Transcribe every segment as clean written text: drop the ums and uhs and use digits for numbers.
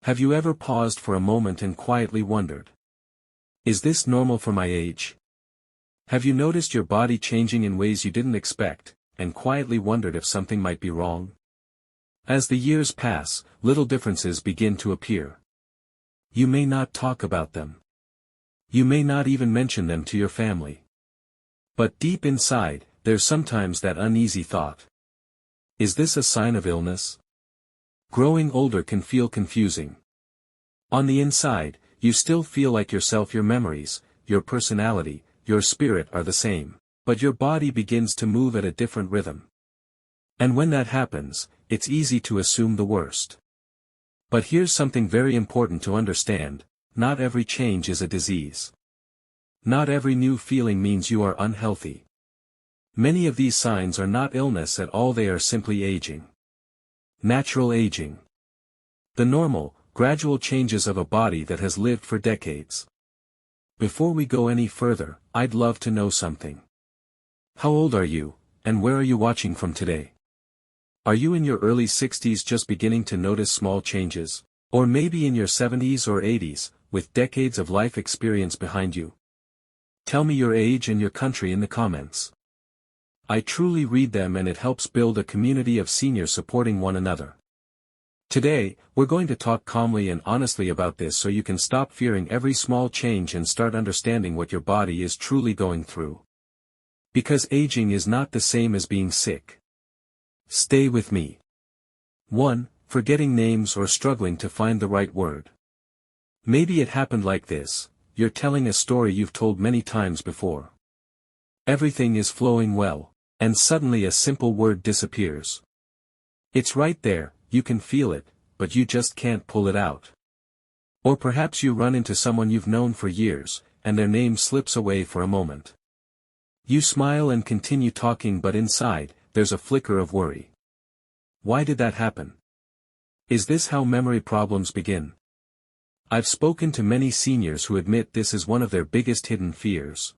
Have you ever paused for a moment and quietly wondered? Is this normal for my age? Have you noticed your body changing in ways you didn't expect, and quietly wondered if something might be wrong? As the years pass, little differences begin to appear. You may not talk about them. You may not even mention them to your family. But deep inside, there's sometimes that uneasy thought. Is this a sign of illness? Growing older can feel confusing. On the inside, you still feel like yourself. Your memories, your personality, your spirit are the same, but your body begins to move at a different rhythm. And when that happens, it's easy to assume the worst. But here's something very important to understand: not every change is a disease. Not every new feeling means you are unhealthy. Many of these signs are not illness at all, they are simply aging. Natural aging. The normal, gradual changes of a body that has lived for decades. Before we go any further, I'd love to know something. How old are you, and where are you watching from today? Are you in your early 60s just beginning to notice small changes, or maybe in your 70s or 80s, with decades of life experience behind you? Tell me your age and your country in the comments. I truly read them, and it helps build a community of seniors supporting one another. Today, we're going to talk calmly and honestly about this so you can stop fearing every small change and start understanding what your body is truly going through. Because aging is not the same as being sick. Stay with me. 1. Forgetting names or struggling to find the right word. Maybe it happened like this: you're telling a story you've told many times before. Everything is flowing well, and suddenly a simple word disappears. It's right there, you can feel it, but you just can't pull it out. Or perhaps you run into someone you've known for years, and their name slips away for a moment. You smile and continue talking, but inside, there's a flicker of worry. Why did that happen? Is this how memory problems begin? I've spoken to many seniors who admit this is one of their biggest hidden fears.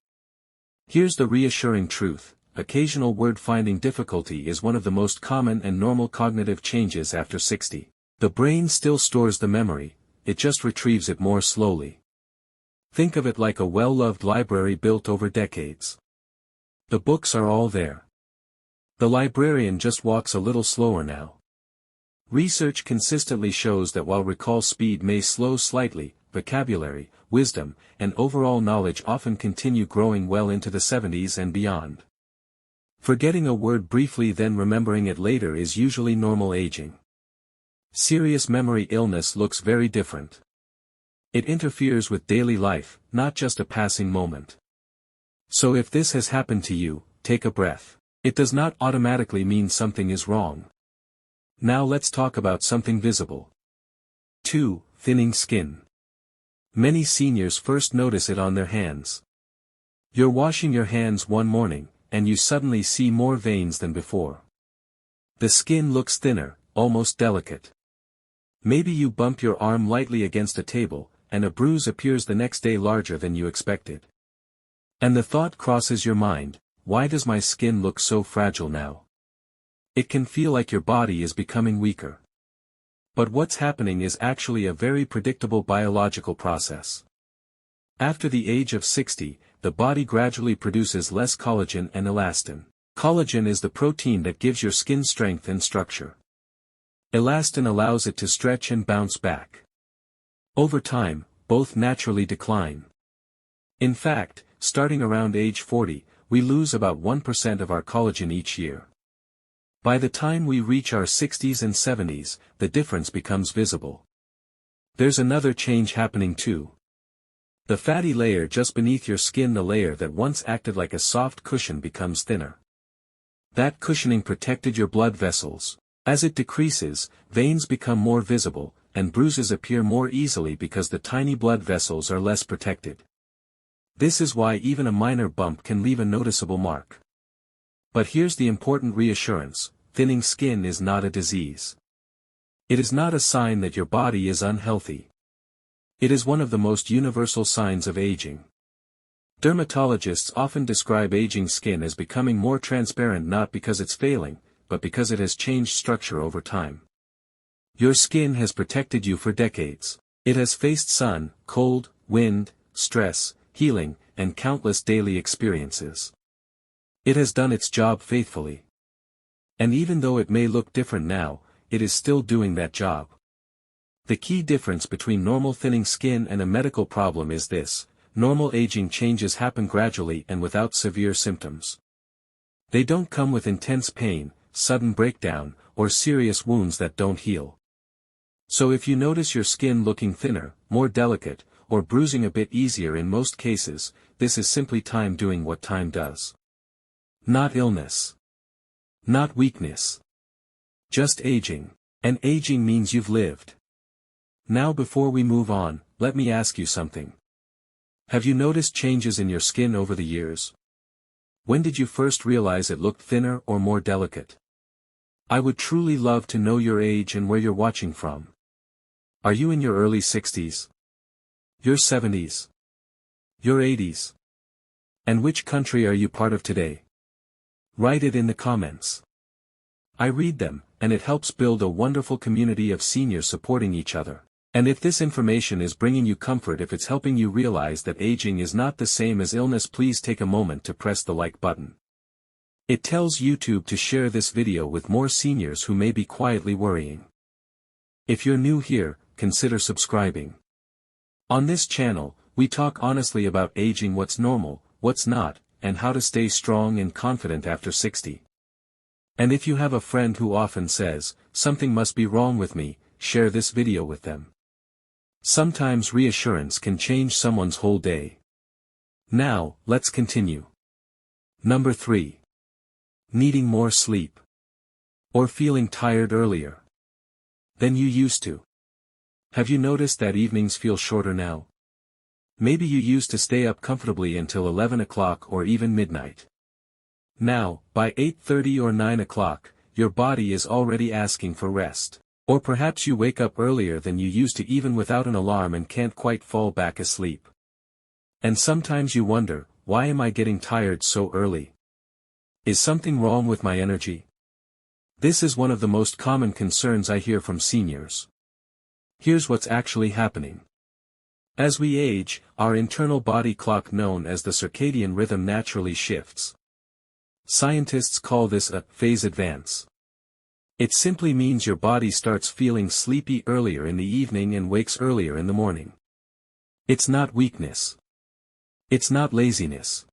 Here's the reassuring truth: occasional word-finding difficulty is one of the most common and normal cognitive changes after 60. The brain still stores the memory, it just retrieves it more slowly. Think of it like a well-loved library built over decades. The books are all there. The librarian just walks a little slower now. Research consistently shows that while recall speed may slow slightly, vocabulary, wisdom, and overall knowledge often continue growing well into the 70s and beyond. Forgetting a word briefly then remembering it later is usually normal aging. Serious memory illness looks very different. It interferes with daily life, not just a passing moment. So if this has happened to you, take a breath. It does not automatically mean something is wrong. Now let's talk about something visible. 2. Thinning skin. Many seniors first notice it on their hands. You're washing your hands one morning, and you suddenly see more veins than before. The skin looks thinner, almost delicate. Maybe you bump your arm lightly against a table, and a bruise appears the next day larger than you expected. And the thought crosses your mind: why does my skin look so fragile now? It can feel like your body is becoming weaker. But what's happening is actually a very predictable biological process. After the age of 60, the body gradually produces less collagen and elastin. Collagen is the protein that gives your skin strength and structure. Elastin allows it to stretch and bounce back. Over time, both naturally decline. In fact, starting around age 40, we lose about 1% of our collagen each year. By the time we reach our 60s and 70s, the difference becomes visible. There's another change happening too. The fatty layer just beneath your skin, the layer that once acted like a soft cushion, becomes thinner. That cushioning protected your blood vessels. As it decreases, veins become more visible, and bruises appear more easily because the tiny blood vessels are less protected. This is why even a minor bump can leave a noticeable mark. But here's the important reassurance: thinning skin is not a disease. It is not a sign that your body is unhealthy. It is one of the most universal signs of aging. Dermatologists often describe aging skin as becoming more transparent, not because it's failing, but because it has changed structure over time. Your skin has protected you for decades. It has faced sun, cold, wind, stress, healing, and countless daily experiences. It has done its job faithfully. And even though it may look different now, it is still doing that job. The key difference between normal thinning skin and a medical problem is this: normal aging changes happen gradually and without severe symptoms. They don't come with intense pain, sudden breakdown, or serious wounds that don't heal. So if you notice your skin looking thinner, more delicate, or bruising a bit easier in most cases, this is simply time doing what time does. Not illness. Not weakness. Just aging. And aging means you've lived. Now before we move on, let me ask you something. Have you noticed changes in your skin over the years? When did you first realize it looked thinner or more delicate? I would truly love to know your age and where you're watching from. Are you in your early 60s? Your 70s? Your 80s? And which country are you part of today? Write it in the comments. I read them, and it helps build a wonderful community of seniors supporting each other. And if this information is bringing you comfort, if it's helping you realize that aging is not the same as illness, please take a moment to press the like button. It tells YouTube to share this video with more seniors who may be quietly worrying. If you're new here, consider subscribing. On this channel, we talk honestly about aging, what's normal, what's not, and how to stay strong and confident after 60. And if you have a friend who often says, "Something must be wrong with me," share this video with them. Sometimes reassurance can change someone's whole day. Now, let's continue. Number 3. Needing more sleep. Or feeling tired earlier than you used to. Have you noticed that evenings feel shorter now? Maybe you used to stay up comfortably until 11 o'clock or even midnight. Now, by 8:30 or 9 o'clock, your body is already asking for rest. Or perhaps you wake up earlier than you used to even without an alarm and can't quite fall back asleep. And sometimes you wonder, why am I getting tired so early? Is something wrong with my energy? This is one of the most common concerns I hear from seniors. Here's what's actually happening. As we age, our internal body clock known as the circadian rhythm naturally shifts. Scientists call this a phase advance. It simply means your body starts feeling sleepy earlier in the evening and wakes earlier in the morning. It's not weakness. It's not laziness.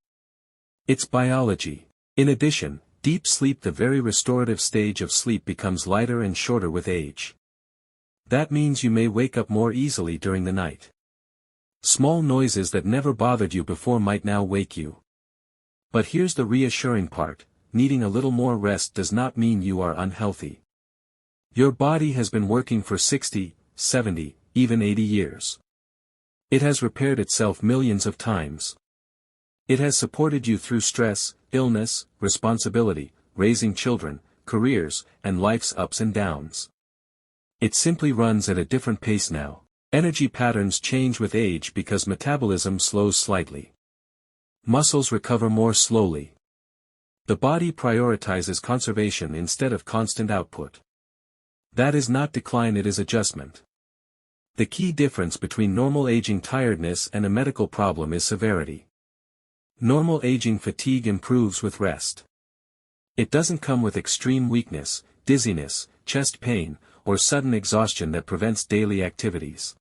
It's biology. In addition, deep sleep, the very restorative stage of sleep, becomes lighter and shorter with age. That means you may wake up more easily during the night. Small noises that never bothered you before might now wake you. But here's the reassuring part: needing a little more rest does not mean you are unhealthy. Your body has been working for 60, 70, even 80 years. It has repaired itself millions of times. It has supported you through stress, illness, responsibility, raising children, careers, and life's ups and downs. It simply runs at a different pace now. Energy patterns change with age because metabolism slows slightly. Muscles recover more slowly. The body prioritizes conservation instead of constant output. That is not decline, it is adjustment. The key difference between normal aging tiredness and a medical problem is severity. Normal aging fatigue improves with rest. It doesn't come with extreme weakness, dizziness, chest pain, or sudden exhaustion that prevents daily activities.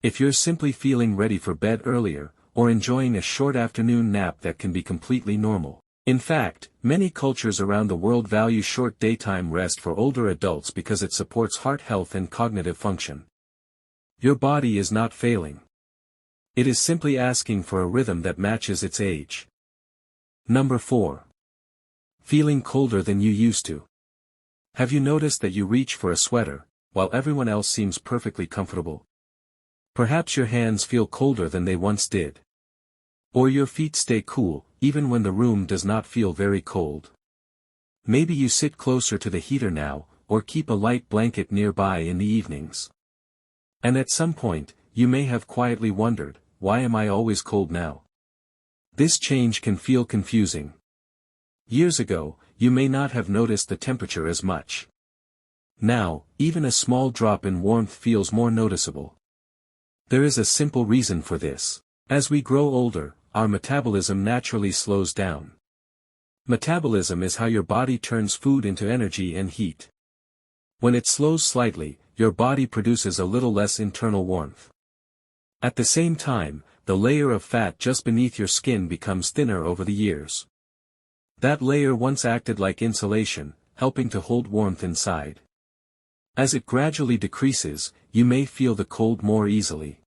If you're simply feeling ready for bed earlier, or enjoying a short afternoon nap, that can be completely normal. In fact, many cultures around the world value short daytime rest for older adults because it supports heart health and cognitive function. Your body is not failing. It is simply asking for a rhythm that matches its age. Number 4. Feeling colder than you used to. Have you noticed that you reach for a sweater, while everyone else seems perfectly comfortable? Perhaps your hands feel colder than they once did. Or your feet stay cool, even when the room does not feel very cold. Maybe you sit closer to the heater now, or keep a light blanket nearby in the evenings. And at some point, you may have quietly wondered, why am I always cold now? This change can feel confusing. Years ago, you may not have noticed the temperature as much. Now, even a small drop in warmth feels more noticeable. There is a simple reason for this. As we grow older, our metabolism naturally slows down. Metabolism is how your body turns food into energy and heat. When it slows slightly, your body produces a little less internal warmth. At the same time, the layer of fat just beneath your skin becomes thinner over the years. That layer once acted like insulation, helping to hold warmth inside. As it gradually decreases, you may feel the cold more easily.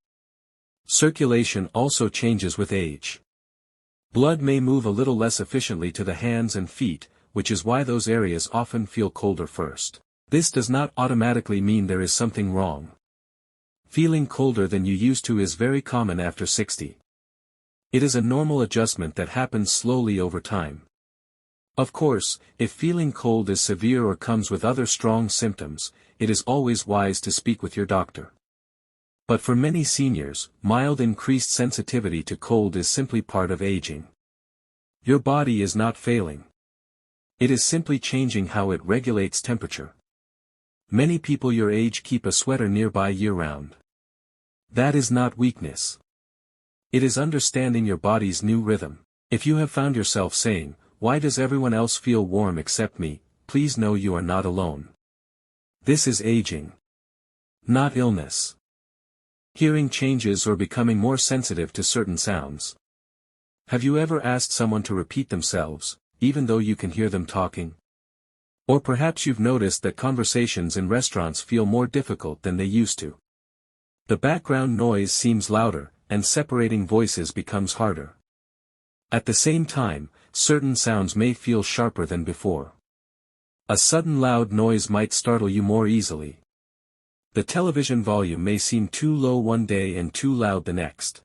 Circulation also changes with age. Blood may move a little less efficiently to the hands and feet, which is why those areas often feel colder first. This does not automatically mean there is something wrong. Feeling colder than you used to is very common after 60. It is a normal adjustment that happens slowly over time. Of course, if feeling cold is severe or comes with other strong symptoms, it is always wise to speak with your doctor. But for many seniors, mild increased sensitivity to cold is simply part of aging. Your body is not failing. It is simply changing how it regulates temperature. Many people your age keep a sweater nearby year-round. That is not weakness. It is understanding your body's new rhythm. If you have found yourself saying, "Why does everyone else feel warm except me?" please know you are not alone. This is aging, not illness. Hearing changes or becoming more sensitive to certain sounds. Have you ever asked someone to repeat themselves, even though you can hear them talking? Or perhaps you've noticed that conversations in restaurants feel more difficult than they used to. The background noise seems louder, and separating voices becomes harder. At the same time, certain sounds may feel sharper than before. A sudden loud noise might startle you more easily. The television volume may seem too low one day and too loud the next.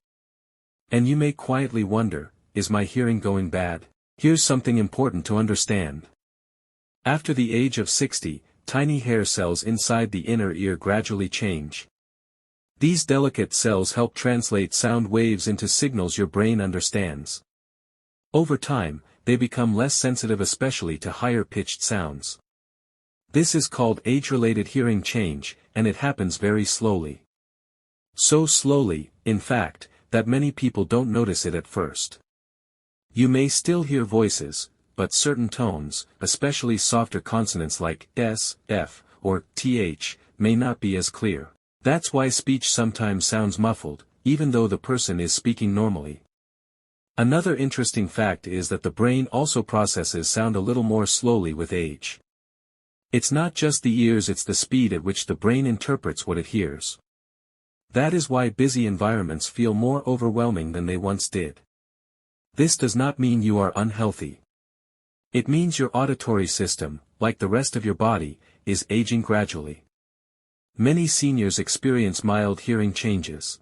And you may quietly wonder, is my hearing going bad? Here's something important to understand. After the age of 60, tiny hair cells inside the inner ear gradually change. These delicate cells help translate sound waves into signals your brain understands. Over time, they become less sensitive, especially to higher-pitched sounds. This is called age-related hearing change, and it happens very slowly. So slowly, in fact, that many people don't notice it at first. You may still hear voices, but certain tones, especially softer consonants like S, F, or TH, may not be as clear. That's why speech sometimes sounds muffled, even though the person is speaking normally. Another interesting fact is that the brain also processes sound a little more slowly with age. It's not just the ears, it's the speed at which the brain interprets what it hears. That is why busy environments feel more overwhelming than they once did. This does not mean you are unhealthy. It means your auditory system, like the rest of your body, is aging gradually. Many seniors experience mild hearing changes.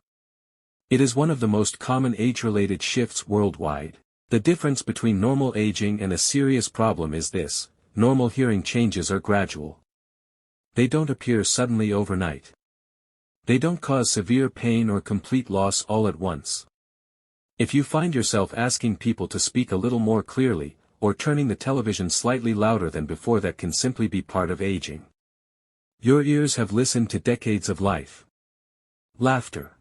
It is one of the most common age-related shifts worldwide. The difference between normal aging and a serious problem is this: normal hearing changes are gradual. They don't appear suddenly overnight. They don't cause severe pain or complete loss all at once. If you find yourself asking people to speak a little more clearly, or turning the television slightly louder than before, that can simply be part of aging. Your ears have listened to decades of life. Laughter.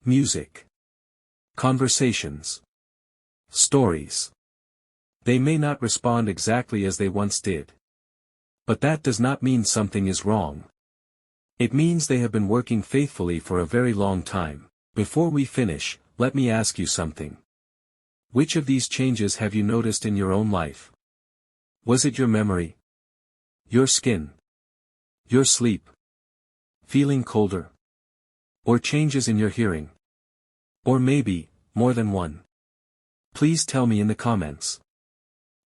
Music. Conversations. Stories. They may not respond exactly as they once did. But that does not mean something is wrong. It means they have been working faithfully for a very long time. Before we finish, let me ask you something. Which of these changes have you noticed in your own life? Was it your memory? Your skin? Your sleep? Feeling colder? Or changes in your hearing? Or maybe, more than one? Please tell me in the comments.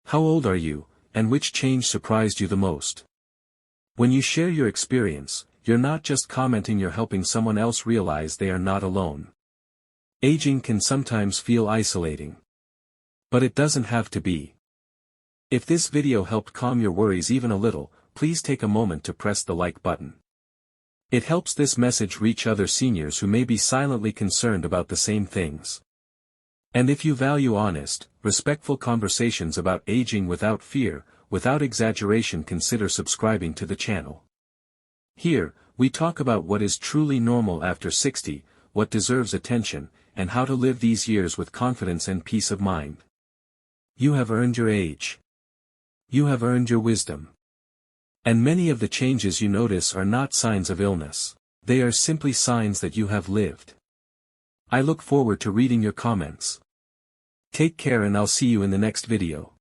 How old are you, and which change surprised you the most? When you share your experience, you're not just commenting, you're helping someone else realize they are not alone. Aging can sometimes feel isolating. But it doesn't have to be. If this video helped calm your worries even a little, please take a moment to press the like button. It helps this message reach other seniors who may be silently concerned about the same things. And if you value honest, respectful conversations about aging without fear, without exaggeration, consider subscribing to the channel. Here, we talk about what is truly normal after 60, what deserves attention, and how to live these years with confidence and peace of mind. You have earned your age. You have earned your wisdom. And many of the changes you notice are not signs of illness. They are simply signs that you have lived. I look forward to reading your comments. Take care and I'll see you in the next video.